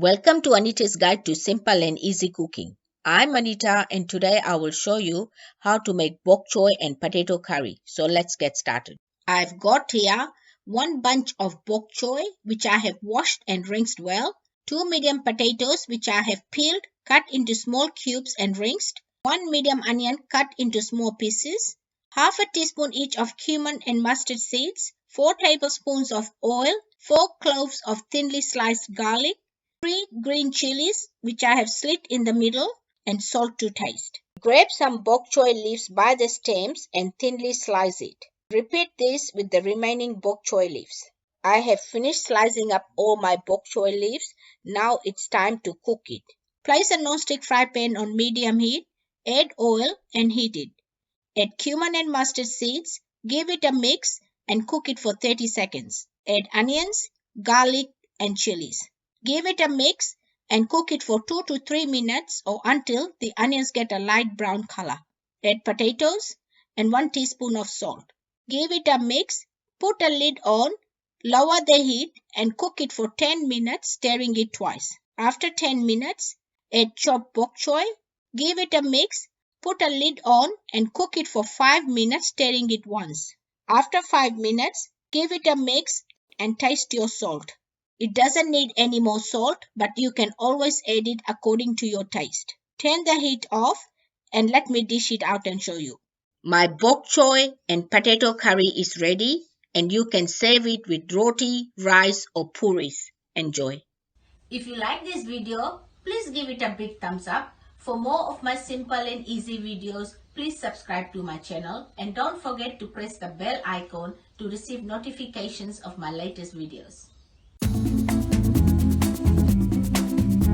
Welcome to Anita's Guide to Simple and Easy Cooking. I'm Anita and today I will show you how to make bok choy and potato curry. So let's get started. I've got here one bunch of bok choy which I have washed and rinsed well, 2 medium potatoes which I have peeled, cut into small cubes and rinsed, 1 medium onion cut into small pieces, half a teaspoon each of cumin and mustard seeds, 4 tablespoons of oil, 4 cloves of thinly sliced garlic, 3 green chilies which I have slit in the middle, and salt to taste. Grab some bok choy leaves by the stems and thinly slice it. Repeat this with the remaining bok choy leaves. I have finished slicing up all my bok choy leaves. Now it's time to cook it. Place a non-stick fry pan on medium heat, add oil and heat it. Add cumin and mustard seeds, give it a mix and cook it for 30 seconds. Add onions, garlic and chilies. Give it a mix and cook it for 2 to 3 minutes or until the onions get a light brown color. Add potatoes and 1 teaspoon of salt. Give it a mix, put a lid on, lower the heat and cook it for 10 minutes, stirring it twice. After 10 minutes, add chopped bok choy. Give it a mix, put a lid on and cook it for 5 minutes, stirring it once. After 5 minutes, give it a mix and taste your salt. It doesn't need any more salt, but you can always add it according to your taste. Turn the heat off and let me dish it out and show you. My bok choy and potato curry is ready and you can serve it with roti, rice or puris. Enjoy. If you like this video, please give it a big thumbs up. For more of my simple and easy videos, please subscribe to my channel and don't forget to press the bell icon to receive notifications of my latest videos.